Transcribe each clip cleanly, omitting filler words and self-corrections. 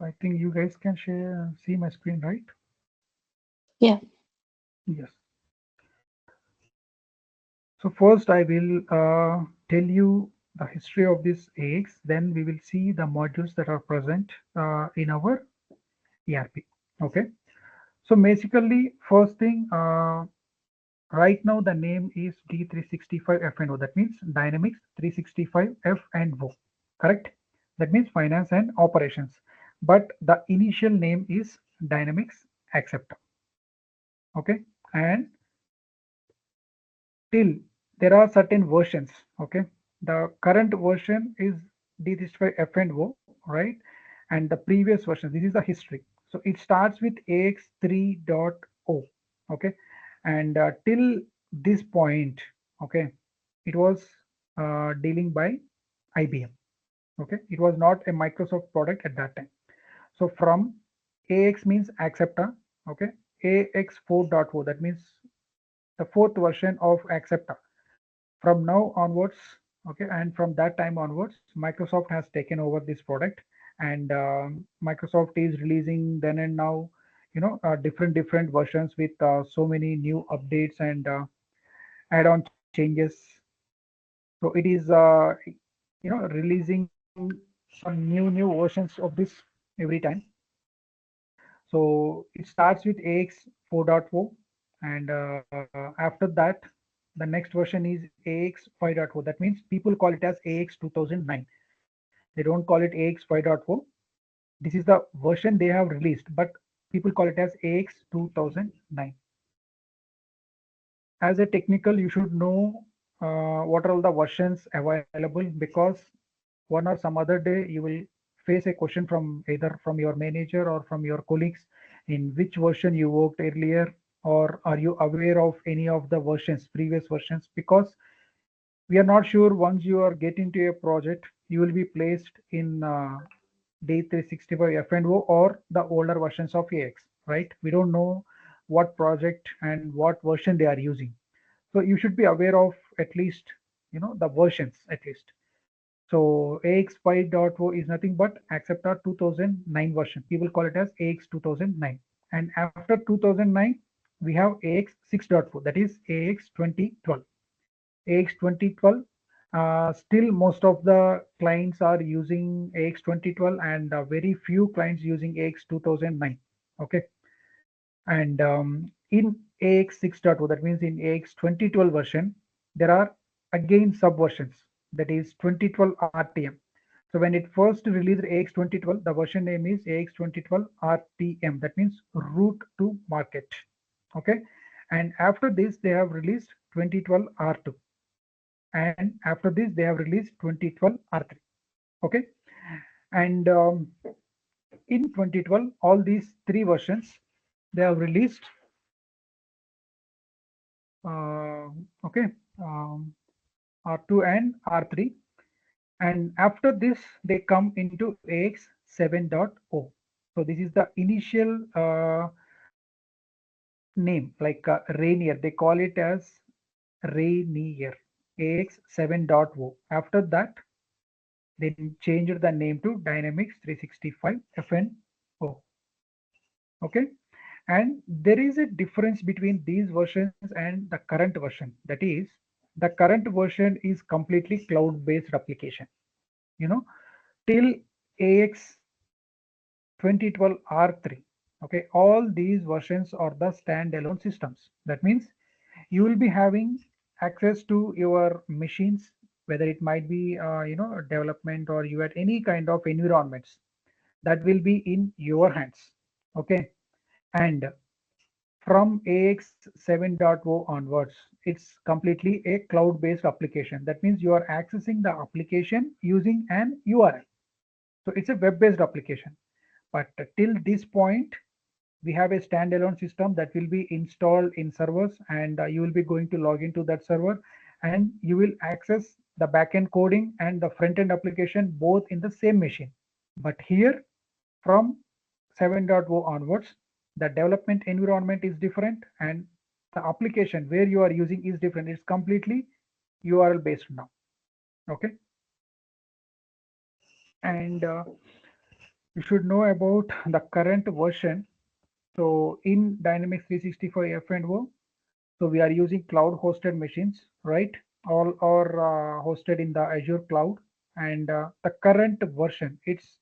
I think you guys can see my screen, right? Yeah. Yes. So first I will tell you the history of this AX, then we will see the modules that are present in our ERP. Okay. So basically, first thing, right now the name is D365 F&O. That means Dynamics 365 F&O. Correct? That means finance and operations. But the initial name is Dynamics Acceptor. Okay. And till there are certain versions. Okay. The current version is D365 F&O, right? And the previous version, this is the history. So it starts with AX3.0. Okay. And till this point, okay, it was dealing by IBM. Okay. It was not a Microsoft product at that time. So from AX means Accepta. Okay. AX4.0, that means the fourth version of Accepta. From now onwards, okay, and from that time onwards, Microsoft has taken over this product, and Microsoft is releasing then and now, different versions with so many new updates and add-on changes. So it is releasing some new versions of this every time. So it starts with AX 4.0, and after that, the next version is AX 5.0. That means people call it as AX 2009. They don't call it AX 5.0. This is the version they have released, but people call it as AX 2009. As a technical, you should know what are all the versions available, because one or some other day you will face a question from either from your manager or from your colleagues, in which version you worked earlier, or are you aware of any of the versions, previous versions, because we are not sure. Once you are get into a project, you will be placed in D365 F&O or the older versions of AX, right? We don't know what project and what version they are using. So you should be aware of at least, the versions at least. So AX 5.0 is nothing but Accepta 2009 version. People call it as AX 2009. And after 2009, we have AX 6.4, that is AX 2012. AX 2012, still most of the clients are using AX 2012, and very few clients using AX 2009. Okay. And in AX 6.0, that means in AX 2012 version, there are again subversions, that is 2012 RTM. So when it first released AX 2012, the version name is AX 2012 RTM, that means route to market. Okay. And after this, they have released 2012 R2. And after this, they have released 2012 R3. Okay. And in 2012, all these three versions, they have released. Okay, um, R2 and R3, and after this they come into AX 7.0. So this is the initial name, like Rainier. They call it as Rainier, AX 7.0. After that, they changed the name to Dynamics 365 FN0. Okay, and there is a difference between these versions and the current version. That is, the current version is completely cloud based application. You know, till AX 2012 R3. Okay, all these versions are the standalone systems. That means you will be having access to your machines, whether it might be development, or you at any kind of environments, that will be in your hands. Okay, and from AX 7.0 onwards, it's completely a cloud-based application. That means you are accessing the application using an URL. So it's a web-based application. But till this point, we have a standalone system that will be installed in servers, and you will be going to log into that server, and you will access the backend coding and the front-end application both in the same machine. But here, from 7.0 onwards, the development environment is different, and the application where you are using is different. It's completely URL based now. Okay. And You should know about the current version. So in Dynamics 365 F&O, so we are using cloud hosted machines, right? All are hosted in the Azure cloud, and the current version it's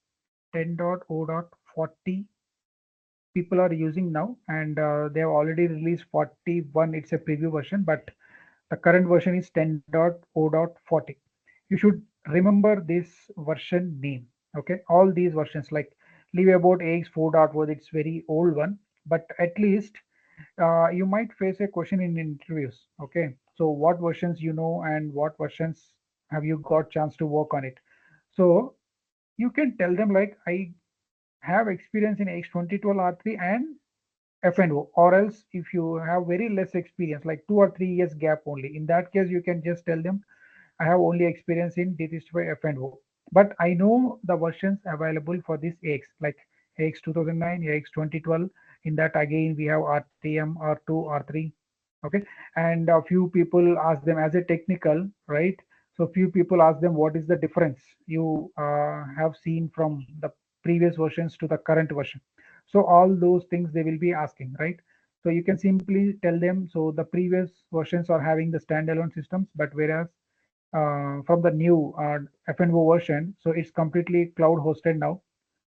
10.0.40 people are using now, and they have already released 41. It's a preview version, but the current version is 10.0.40. You should remember this version name. Okay, all these versions like leave about AX 4.0, it's very old one, but at least you might face a question in interviews. Okay, so what versions you know and what versions have you got chance to work on it? So you can tell them like I have experience in X2012 R3 and F&O, or else if you have very less experience, like 2 or 3 years gap only, in that case you can just tell them I have only experience in D365 F&O, but I know the versions available for this AX, like AX 2009, AX 2012. In that again we have RTM, R2, R3. Okay, and a few people ask them as a technical, right? So few people ask them what is the difference you have seen from the previous versions to the current version. So all those things they will be asking, right? So you can simply tell them, so the previous versions are having the standalone systems, but whereas from the new F&O version, so it's completely cloud hosted now.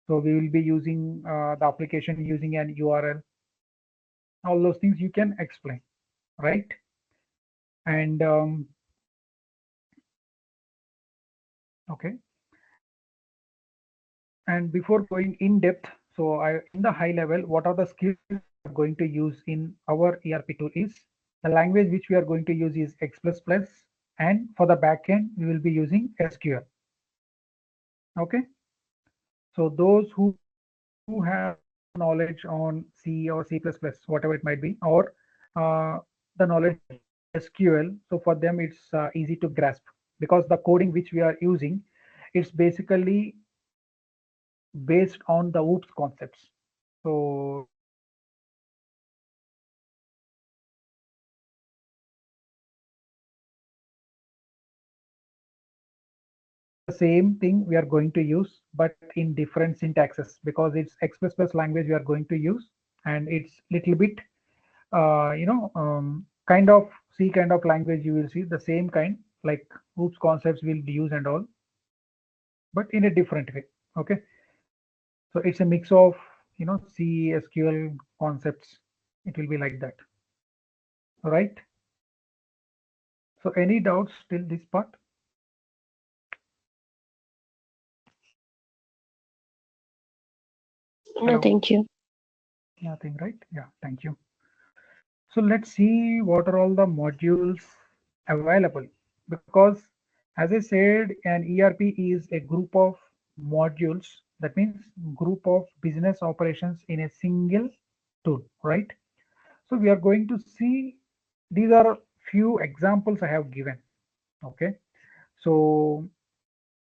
So we will be using the application using an URL. All those things you can explain, right? And okay. And before going in depth, so in the high level, what are the skills we are going to use in our ERP tool is the language which we are going to use is X++, and for the backend we will be using SQL. Okay, so those who have knowledge on C or C++, whatever it might be, or uh, the knowledge of SQL, so for them it's easy to grasp because the coding which we are using, it's basically based on the OOPS concepts. So it's the same thing we are going to use, but in different syntaxes because it's X++ language we are going to use, and it's little bit, kind of C kind of language you will see the same kind like OOPS concepts will be used and all, but in a different way. Okay, so it's a mix of C, SQL concepts. It will be like that, right? So any doubts till this part? No, Hello, thank you. nothing, right? Yeah, thank you. So let's see what are all the modules available, because as I said, an ERP is a group of modules. That means group of business operations in a single tool, right? So we are going to see, these are few examples I have given. Okay, so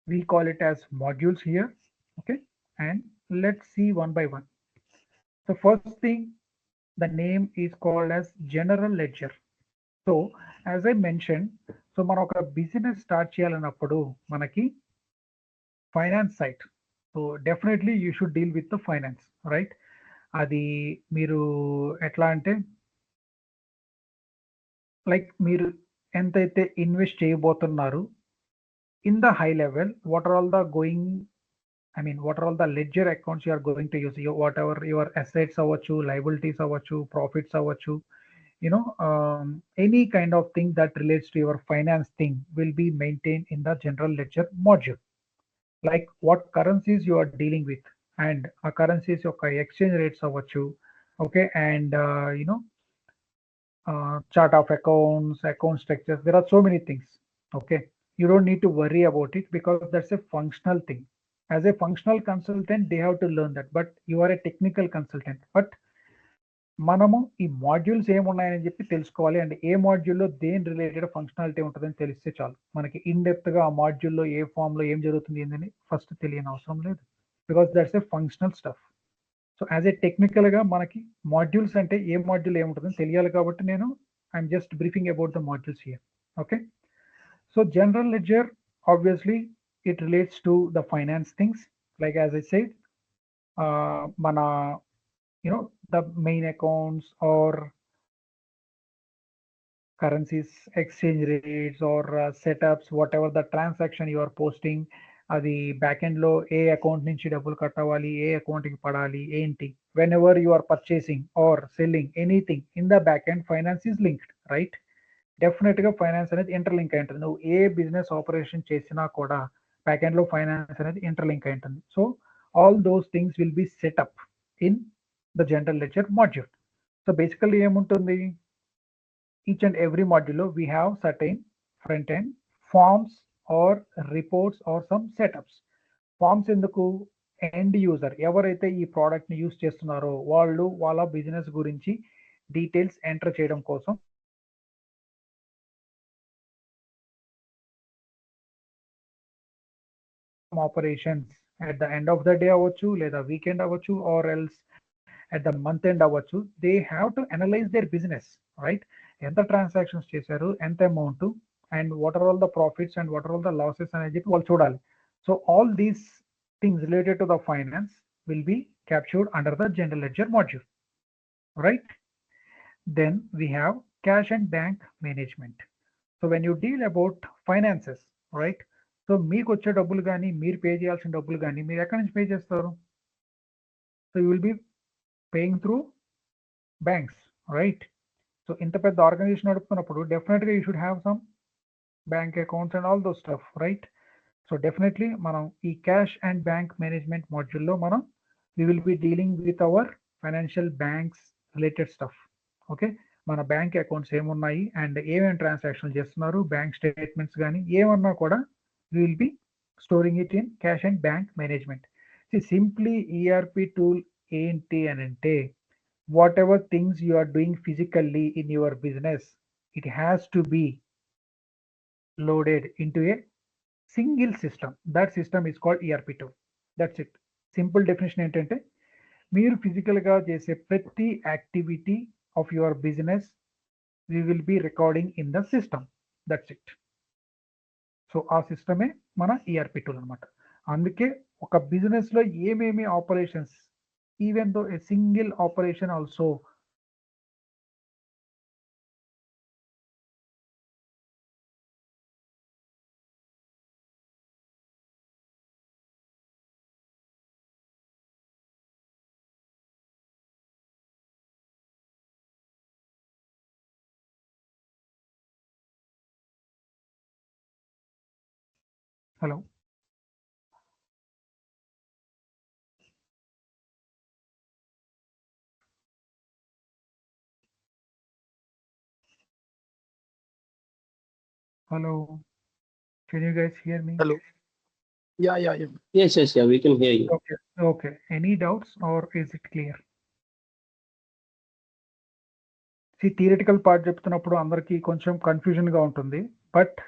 we call it as modules here. Okay, and let's see one by one. The first thing, the name is called as general ledger. So as I mention, so మనం ఒక business start చేయాలన్నప్పుడు మనకి finance side, so definitely you should deal with the finance, right? అది మీరు ఎట్లా అంటే like మీరు ఎంతైతే ఇన్వెస్ట్ చేయబోతున్నారు in the high level, what are all the going, I mean what are all the ledger accounts you are going to use, whatever your assets అవ్వచ్చు, liabilities అవ్వచ్చు, profits అవ్వచ్చు, any kind of thing that relates to your finance thing will be maintained in the general ledger module, like what currencies you are dealing with, and currencies యొక్క exchange rates అవ్వచ్చు. Okay, and chart of accounts, account structures, there are so many things. Okay, you don't need to worry about it because that's a functional thing. As a functional consultant they have to learn that, but you are a technical consultant. But మనము ఈ modules ఏమున్నాయని చెప్పి తెలుసుకోవాలి, and ఏ మాడ్యూల్లో దేని related functionality ఉంటుందని తెలిస్తే చాలు. మనకి ఇన్ డెప్త్ గా ఆ మాడ్యూల్లో ఏ ఫామ్ లో ఏం జరుగుతుంది ఏందని ఫస్ట్ తెలియని అవసరం లేదు, because that's a functional stuff. So as a technical గా మనకి మాడ్యూల్స్ అంటే ఏ మాడ్యూల్ ఏముంటుందని తెలియాలి, కాబట్టి నేను I'm just briefing about the modules here. Okay, so general ledger, obviously it relates to the finance things, like as I said, మన the main accounts or currencies exchange rates or setups, whatever the transaction you are posting, అది back end లో ఏ account నుంచి డబ్బులు cut అవ్వాలి, ఏ account కి పడాలి ఏంటి, whenever you are purchasing or selling anything in the back end finance is linked, right? డెఫినెట్ గా ఫైనాన్స్ అనేది ఇంటర్లింక్ అయి ఉంటుంది. నువ్వు ఏ బిజినెస్ ఆపరేషన్ చేసినా కూడా బ్యాక్ ఎండ్ లో ఫైనాన్స్ అనేది ఇంటర్లింక్ అయి ఉంటుంది. So all those things will be set up in the general ledger module. So basically ఏముంటుంది, each and every modulo we have certain front end forms or reports or some setups. Forms ఎందుకు, end user ఎవరైతే ఈ product ని use చేస్తున్నారో వాళ్ళు వాళ్ళ business గురించి details enter చేయడం కోసం operations at the end of the day అవ్వచ్చు, లేదా వీకెండ్ అవ్వచ్చు, or else at the month end అవ్వచ్చు, they have to analyze their business, right? ఎంత ట్రాన్సాక్షన్స్ చేశారు, ఎంత amount, and what are all the profits and what are all the losses అనేది చెప్పి వాళ్ళు చూడాలి. So all these things related to the finance will be captured under the general ledger module, right? Then we have cash and bank management. So when you deal about finances, right? So మీకు వచ్చే డబ్బులు కానీ మీరు pay చేయాల్సిన డబ్బులు కానీ మీరు ఎక్కడి నుంచి పే చేస్తారు? So you will B paying through banks, right? So ఇంత పెద్ద ఆర్గనైజేషన్ నడుపుతున్నప్పుడు డెఫినెట్గా you should have some bank accounts and all though stuff, right? So definitely మనం ఈ క్యాష్ అండ్ బ్యాంక్ మేనేజ్మెంట్ మాడ్యూల్లో మనం we will be dealing with our financial banks related stuff. Okay, మన bank accounts ఏమున్నాయి and ఏమేమి transaction చేస్తున్నారు, bank statements కానీ ఏమన్నా కూడా we will be storing it in cash and bank management. See, simply ERP tool ఏంటి అని అంటే, whatever things you are doing physically in your business, it has to be loaded into a single system. That system is called ERP tool. That's it. Simple definition ఏంటంటే, మీరు ఫిజికల్గా చేసే ప్రతి activity of your business we will be recording in the system. That's it. So ఆ సిస్టమే మన ERP tool అనమాట. అందుకే ఒక బిజినెస్లో ఏమేమి operations, even though a single operation also hello hello, can you guys hear me? Hello. Yeah. Yes, yeah, we can hear you. Okay okay, any doubts or is it clear? Theoretical part చెప్తున్నప్పుడు అందరికీ కొంచెం కన్ఫ్యూజన్గా ఉంటుంది, but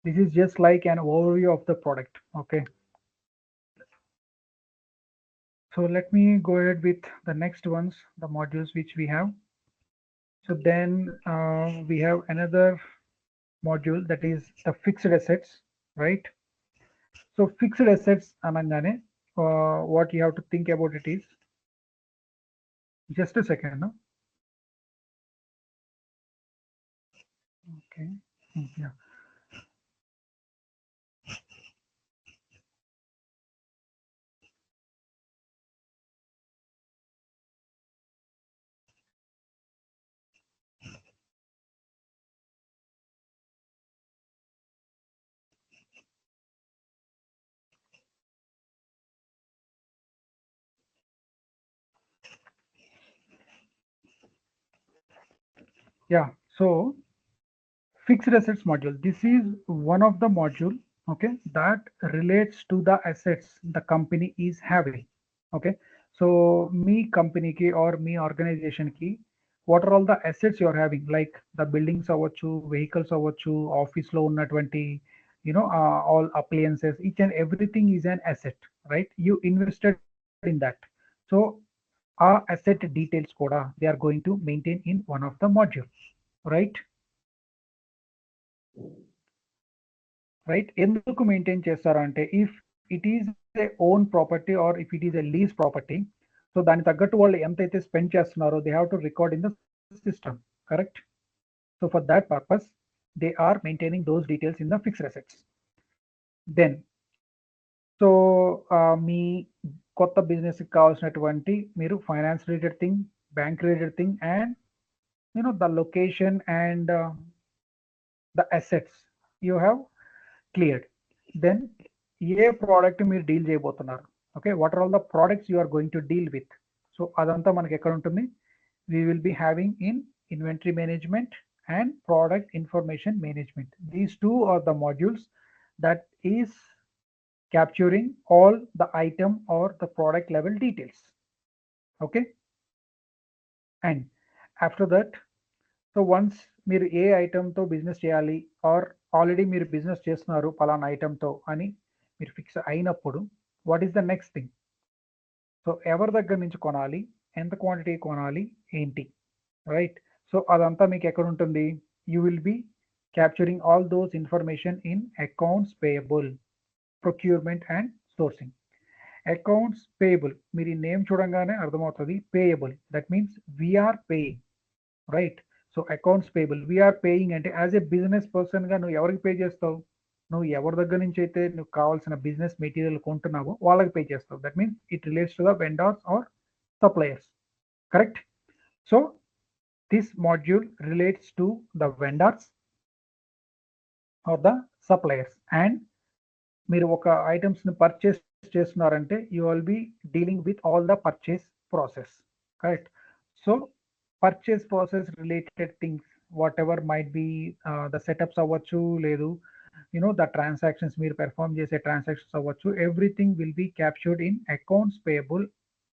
this is just like an overview of the product. Okay, so let me go ahead with the next ones, the modules which we have. So then we have another module, that is the fixed assets, right? So fixed assets anangane, what you have to think about it is, just a second, no? Okay, yeah. Yeah, so fixed assets module, this is one of the module, okay, that relates to the assets the company is having. Okay, so me company ki or me organization ki, what are all the assets you are having, like the buildings avvachu, vehicles avvachu, office lo unnatvanti, all appliances, each and everything is an asset, right? You invested in that. So our asset details koda they are going to maintain in one of the module, right? Right, ఎందుకు maintain చేస్తారు అంటే, if it is a own property or if it is a lease property, so దాని తగ్గట్టు వాళ్ళు ఎంతైతే spend చేస్తున్నారో they have to record in the system, correct? So for that purpose they are maintaining those details in the fixed assets. Then so మీ కొత్త business కి కావాల్సినటువంటి మీరు finance related thing, bank related thing and the location and the assets you have cleared. Then ఏ product మీరు deal చేయబోతున్నారు, okay, what are all the products you are going to deal with. So అదంతా మనకి ఎక్కడ ఉంటుంది, we will be having in inventory management and product information management. These two are the modules that is capturing all the item or the product level details. Okay, and after that, so once మీరు ఏ ఐటమ్తో business చేయాలి are already మీరు business చేస్తున్నారు పలానా ఐటమ్తో అని మీరు fix అయినప్పుడు what is the next thing. So ఎవరి దగ్గర నుంచి కొనాలి, ఎంత క్వాంటిటీ కొనాలి, ఏంటి, రైట్? సో అదంతా మీకు ఎక్కడ ఉంటుంది, you will be capturing all those information in accounts payable, procurement and sourcing. Accounts payable మీరు ఈ నేమ్ చూడంగానే అర్థమవుతుంది, payable that means we are paying, right? So accounts payable we are paying అంటే యాజ్ ఏ బిజినెస్ పర్సన్గా నువ్వు ఎవరికి పే చేస్తావు, నువ్వు ఎవరి దగ్గర నుంచి అయితే నువ్వు కావాల్సిన బిజినెస్ మెటీరియల్ కొంటున్నావో వాళ్ళకి పే చేస్తావు. That means it relates to the vendors or suppliers, correct? So this module relates to the vendors or the suppliers, and మీరు ఒక ఐటమ్స్ ని పర్చేస్ చేస్తున్నారంటే you will be dealing with all the purchase process, correct? So purchase process related things whatever might be the setups అవ్వచ్చు, లేదు the transactions మీరు perform చేసే transactions అవ్వచ్చు, everything will be captured in accounts payable,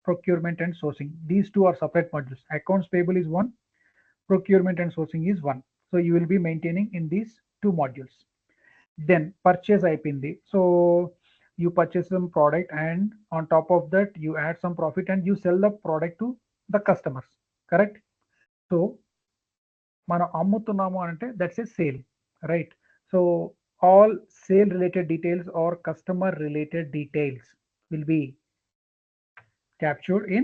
procurement and sourcing. These two are separate modules. Accounts payable is one, procurement and sourcing is one. So you will be maintaining in these two modules. Then purchase అయిపోయింది. So you purchase some product and on top of that you add some profit and you sell the product to the customers, correct? So మనం అమ్ముతున్నాము అంటే that's a sale, right? So all sale related details or customer related details will be captured in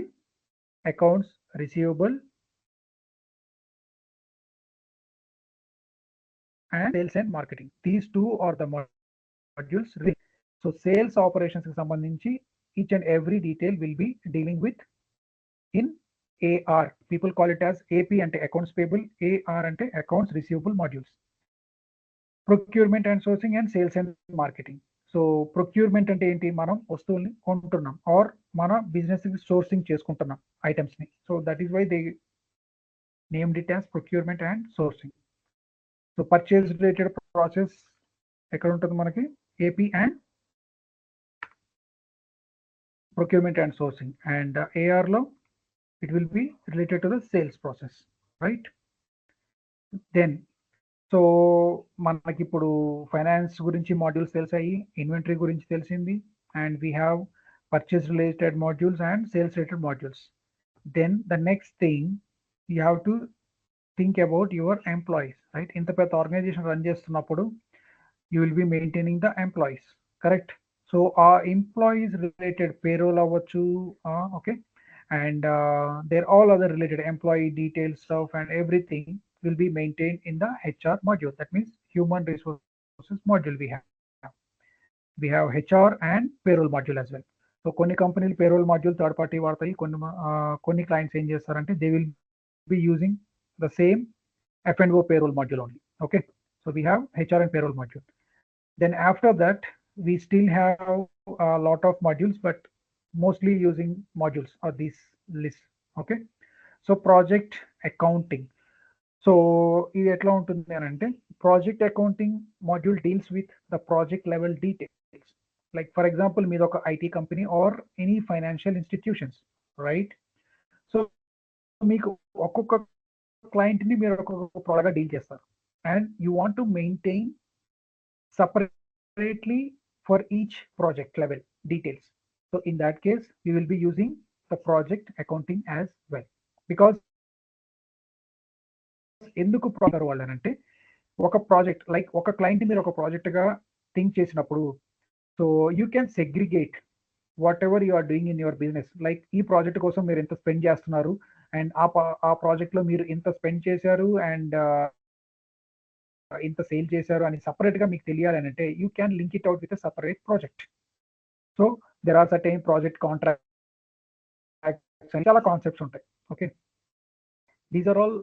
accounts receivable and sales and marketing. These two are the modules. So sales operations కి సంబంధించి each and every detail will be dealing with in AR. People call it as AP అంటే accounts payable, AR అంటే accounts receivable modules. Procurement and sourcing and sales and marketing. So procurement అంటే ఏంటి, మనం వస్తువుల్ని కొంటున్నాం or మన business sourcing చేసుకుంటున్నాం items ని. So that is why they named it as procurement and sourcing. So purchase related process ఎక్కడ ఉంటుంది మనకి, AP and procurement and sourcing, and AR లో it will be related to the sales process, right? Then so మనకి ఇప్పుడు finance గురించి modules తెలిసాయి, inventory గురించి తెలిసింది, and we have purchase related modules and sales related modules. Then the next thing you have to think about your employees, right? ఇంత పెద్ద organization run చేస్తున్నప్పుడు you will be maintaining the employees, correct? So ఆ employees related payroll అవ్వచ్చు, okay, and there all other related employee details stuff and everything will be maintained in the HR module. That means human resources module we have HR and payroll module as well. So కొన్ని కంపెనీలు payroll module third party వాడతాయి, కొన్ని clients ఏం చేస్తారంటే they will be using the same F&O payroll module only. Okay, so we have HR and payroll module. Then after that we still have a lot of modules, but mostly using modules or these lists. Okay, so project accounting. So ఇది ఎట్లా ఉంటుంది అని అంటే, project accounting module deals with the project level details. Like for example మీది ఒక IT company or any financial institutions, right? So మీకు ఒక్కొక్క client ని మీరు ఒక్కొక్క ప్రోడక్ట్ గా డీల్ చేస్తారు and you want to maintain separately for each project level details. So in that case we will be using the project accounting as well, because ఎందుకు project వాళ్ళనంటే ఒక project like ఒక client మీరు ఒక project గా think చేసినప్పుడు, so you can segregate whatever you are doing in your business. Like ఈ project కోసం మీరు ఎంత స్పెండ్ చేస్తున్నారు, అండ్ ఆ ప్రాజెక్ట్ లో మీరు ఇంత స్పెండ్ చేశారు, అండ్ ఇంత సేల్ చేశారు అని సపరేట్ గా మీకు తెలియాలి అని అంటే you can link it out with separate project. So there are certain project contracts అని చాలా కాన్సెప్ట్స్ ఉంటాయి. Okay, these are all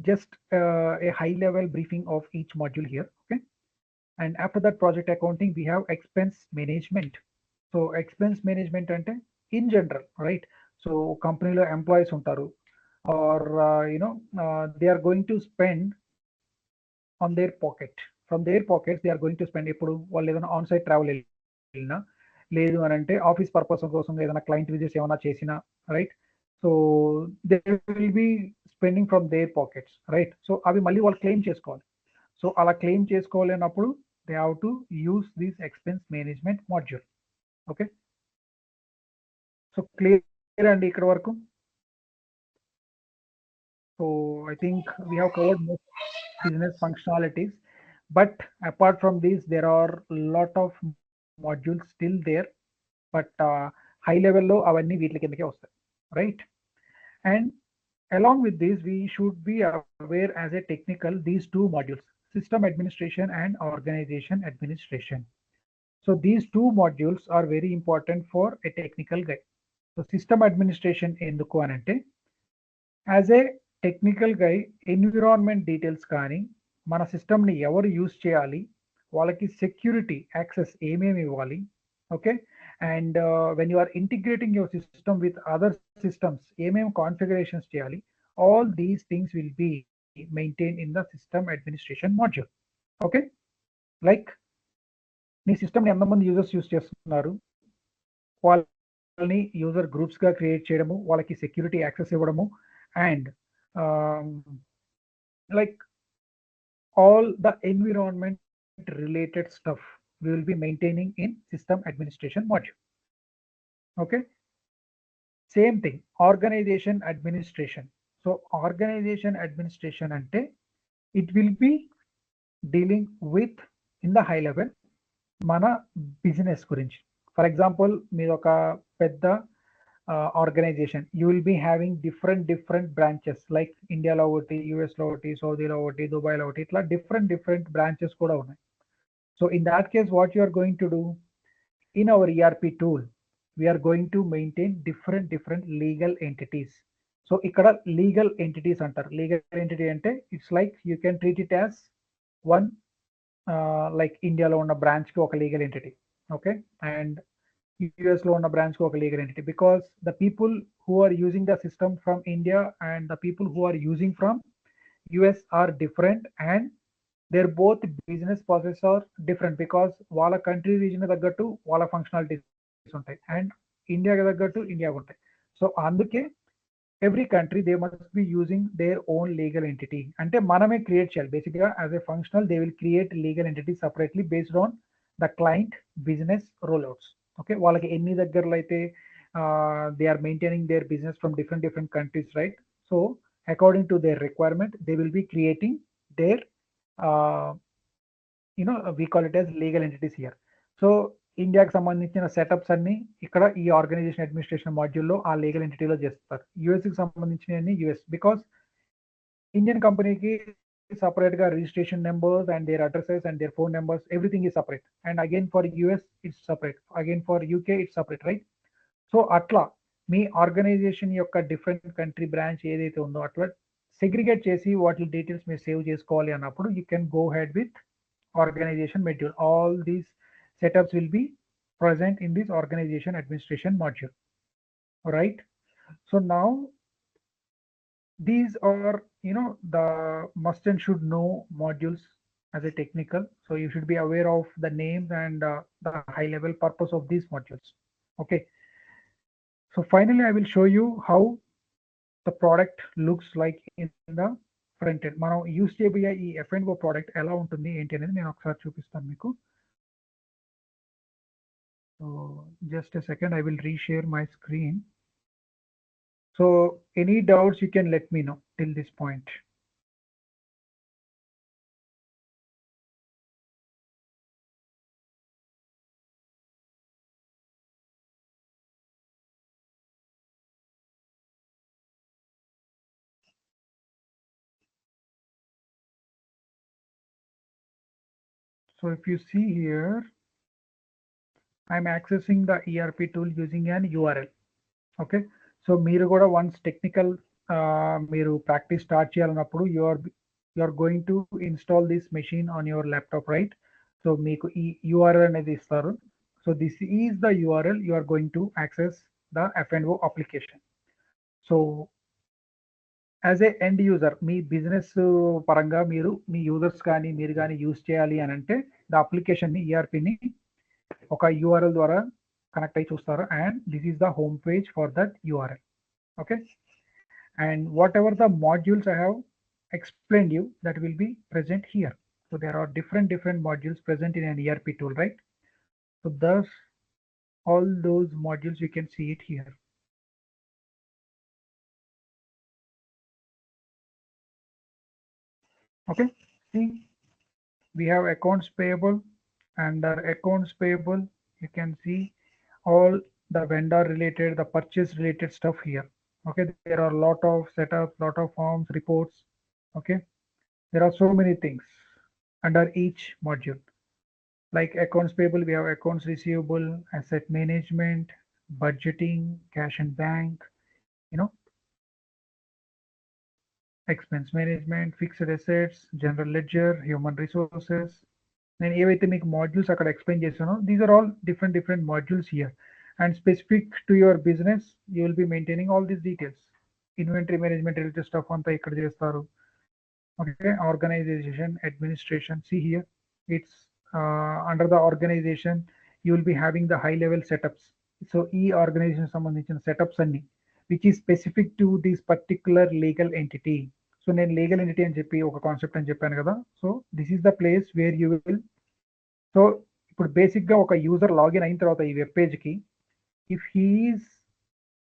just a high level briefing of each module here. Okay, and after that project accounting we have expense management. So expense management ante in general, right? So company lo employees untaru, or they are going to spend on their pocket. From their pockets they are going to spend. Ippudu vallu edana on site travel వెళ్ళినా, లేదు అని అంటే office purpose కోసం ఏదైనా client visits ఏమైనా చేసినా, right? So they will be spending from their pockets, right? So అవి మళ్ళీ వాళ్ళు క్లెయిమ్ చేసుకోవాలి. సో అలా క్లెయిమ్ చేసుకోలేనప్పుడు they have to use this expense management module. Okay, so clear అండి ఇక్కడ వరకు? So I think we have covered most business functionalities, but apart from these, there are a lot of modules still there. But high level lo avanni వీటి కిందకే వస్తాయి, right? And along with this, we should be aware as a technical these two modules, system administration and organization administration. So these two modules are very important for a technical guy. So system administration ఎందుకు అనంటే, as a technical guy environment details కానీ, మన సిస్టమ్ని ఎవరు use చేయాలి, వాళ్ళకి security access ఏమేమి ఇవ్వాలి, okay? And when you are integrating your system with other systems ఏమేమి కాన్ఫిగరేషన్స్ చేయాలి, all these things will be maintain in the system administration module. Okay, like నీ సిస్టమ్ని ఎంతమంది యూజర్స్ యూజ్ చేస్తున్నారు, వాళ్ళని యూజర్ గ్రూప్స్గా క్రియేట్ చేయడము, వాళ్ళకి సెక్యూరిటీ యాక్సెస్ ఇవ్వడము, and like all the environment related stuff we will be maintaining in system administration module. Okay, same thing, organization administration. So organization administration ante it will be dealing with in the high level మన business గురించి. For example మీరు ఒక పెద్ద organization, you will be having different branches, like ఇండియాలో ఒకటి, యూఎస్లో ఒకటి, సౌదీలో ఒకటి, దుబాయ్లో ఒకటి, ఇట్లా డిఫరెంట్ బ్రాంచెస్ కూడా ఉన్నాయి. So in that case what you are going to do, in our ERP tool we are going to maintain different legal entities. So ఇక్కడ లీగల్ ఎంటిటీస్ అంటారు. లీగల్ ఎంటిటీ అంటే it's like you can treat it as one, like ఇండియాలో ఉన్న బ్రాంచ్కి ఒక legal entity, okay? And US లో ఉన్న branch కి ఒక legal entity, because the people who are using the system from India and the people who are using from US are different, and their both business process are different, because వాళ్ళ country reason తగ్గట్టు వాళ్ళ functionalities ఉంటాయి, and ఇండియాకి తగ్గట్టు ఇండియాకి ఉంటాయి. So అందుకే every country they must be using their own legal entity. Ante maname create cheyali basically as a functional, they will create legal entity separately based on the client business rollouts. Okay, వాళ్ళకి ఎన్ని దగ్గరలో అయితే they are maintaining their business from different countries, right? So according to their requirement they will be creating their uh, we call it as legal entities here. So ఇండియాకి సంబంధించిన setups అన్ని ఇక్కడ ఈ organisation administration మాడ్యూల్లో ఆ legal ఎంటిటీలో చేస్తారు. యుఎస్కి సంబంధించినవి యుఎస్, బికాస్ ఇండియన్ కంపెనీకి separate గా registration numbers and their addresses and their phone numbers everything is separate, and again for US it's separate, again for UK it's separate, right? So అట్లా మీ organization యొక్క different country branch ఏదైతే ఉందో అట్లా segregate చేసి వాటి details మీరు save చేసుకోవాలి అన్నప్పుడు you can go head with organization module. All these setups will be present in this organization administration module. All right, so now these are the must and should know modules as a technical, so you should be aware of the names and the high level purpose of these modules. Okay, so finally I will show you how the product looks like in the front end. మనం use చేయబోయే ఈ F&O product ఎలా ఉంటుంది ఏంటి అనేది నేను ఒకసారి చూపిస్తాను మీకు. So just a second, I will reshare my screen. So any doubts you can let me know till this point. So if you see here, I'm accessing the ERP tool using an URL. Okay, so మీరు కూడా once technical మీరు practice start చేయాలన్నప్పుడు you are going to install this machine on your laptop, right? So మీకు ఈ URL అనేది ఇస్తారు. So this is the URL you are going to access the F&O application. So as a end user me business పరంగా మీరు మీ users కానీ మీరు కానీ use చేయాలి అని అంటే ద అప్లికేషన్ని ఈఆర్పిని ఒక యూఆర్ఎల్ ద్వారా కనెక్ట్ అయ్యి చూస్తారు and this is the home page for that URL. Okay, and what ever the modules I have explained you that will be present here. So there are different modules present in an ERP tool, right? So thus all those modules you can see it here. Okay, see, we have accounts payable. Under accounts payable you can see all the vendor related, the purchase related stuff here. Okay, there are a lot of setups, lot of forms, reports. Okay, there are so many things under each module. Like accounts payable, we have accounts receivable, asset management, budgeting, cash and bank, you know, expense management, fixed assets, general ledger, human resources. నేను ఏవైతే మీకు modules అక్కడ explain చేశానో these are all different modules here and specific to your business you will be maintaining all these details. Inventory management related stuff అంతా ఇక్కడ చేస్తారు. Okay, organization administration, see here it's under the organization you will be having the high level setups. So ఈ organization సంబంధించిన setups అన్ని which is specific to this particular legal entity. So నేను legal entity అని చెప్పి ఒక concept అని చెప్పాను కదా. So this is the place where you will. So ఇప్పుడు బేసిక్గా ఒక యూజర్ లాగిన్ అయిన తర్వాత ఈ వెబ్ పేజ్కి if he is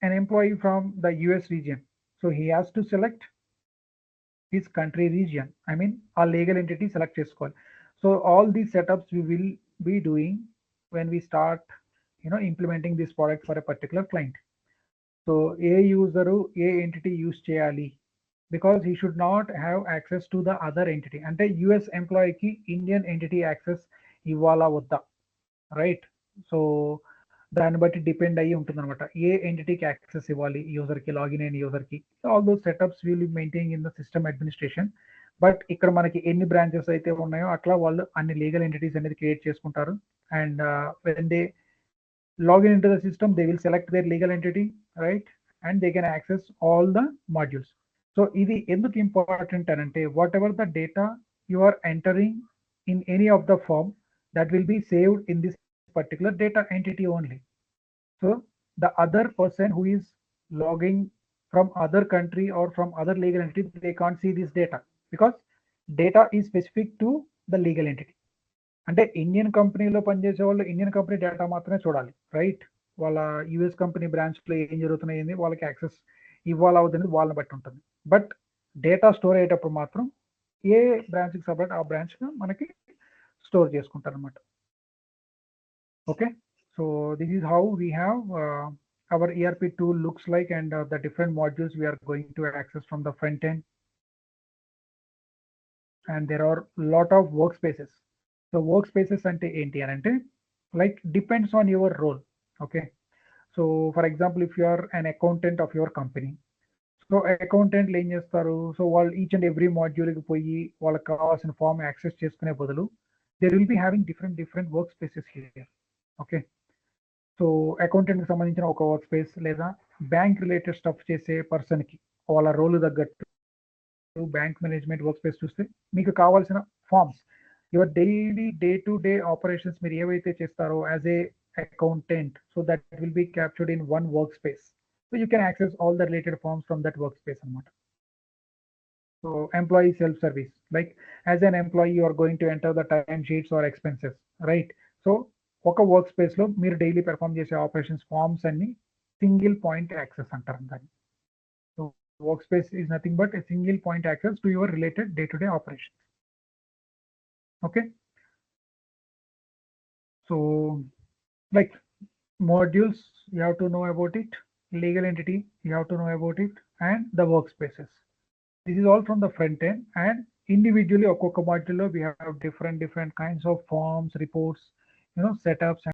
an employee from the US region, so he has to select his country region. I mean a legal entity select చేసుకోవాలి. So all these setups we will be doing when we start implementing this product for a particular client. So A user A entity use చేయాలి because he should not have access to the other entity. అంటే US ఎంప్లాయీకి Indian entity access ఇవ్వాలా వద్దా, right? So దాన్ని బట్టి depend అయ్యి ఉంటుంది అనమాట ఏ ఎంటిటీకి access ఇవ్వాలి యూజర్కి, లాగిన్ అయిన యూజర్కి. All those setups will be maintain in the system administration. But ఇక్కడ మనకి ఎన్ని బ్రాంచెస్ అయితే ఉన్నాయో అట్లా వాళ్ళు అన్ని లీగల్ ఎంటిటీస్ అనేది క్రియేట్ చేసుకుంటారు. And when they login into the system they will select their legal entity, right? And they can access all the modules. So ఇది ఎందుకు ఇంపార్టెంట్ అని అంటే what ever the data you are entering in any of the form that will be saved in this particular data entity only. So the other person who is logging from other country or from other legal entity, they can't see this data because data is specific to the legal entity. అంటే Indian కంపెనీలో పనిచేసే వాళ్ళు Indian company data మాత్రమే చూడాలి, right? వాళ్ళ US company బ్రాంచ్లో ఏం జరుగుతున్నాయి వాళ్ళకి యాక్సెస్ ఇవ్వాలి అవుతుంది వాళ్ళని బట్టి ఉంటుంది. బట్ డేటా స్టోర్ అయ్యేటప్పుడు మాత్రం ఏ బ్రాంచ్కి సపరేట్ ఆ బ్రాంచ్గా మనకి స్టోర్ చేసుకుంటారు అనమాట. Okay, so this is how we have our ERP tool looks like and the different modules we are going to access from the front end. And there are lot of workspaces. So workspaces ante enti anante like depends on your role. Okay, so for example if you are an accountant of your company, so accountant ఏం చేస్తారు, so వాళ్ళు each and every మాడ్యూల్కి పోయి వాళ్ళకి కావాల్సిన form access చేసుకునే బదులు they will be having different work spaces here. Okay, so అకౌంటెంట్కి సంబంధించిన ఒక వర్క్ స్పేస్ లేదా బ్యాంక్ రిలేటెడ్ స్టఫ్ చేసే పర్సన్కి వాళ్ళ రోల్ తగ్గట్టు బ్యాంక్ మేనేజ్మెంట్ వర్క్ స్పేస్ చూస్తే మీకు కావాల్సిన forms your daily day to day operations మీరు ఏవైతే చేస్తారో as a accountant, so that will be captured in one workspace. So you can access all the related forms from that workspace anamata. So employee self service, like as an employee you are going to enter the time sheets or expenses, right? So oka workspace lo meer daily perform chese operations forms anni single point access antaru dani. So workspace is nothing but a single point access to your related day to day operations. Okay, so like modules you have to know about it, legal entity you have to know about it, and the workspaces. This is all from the front end. And individually ఒక్కొక్క మాడ్యూల్లో we have different kinds of forms, reports, setups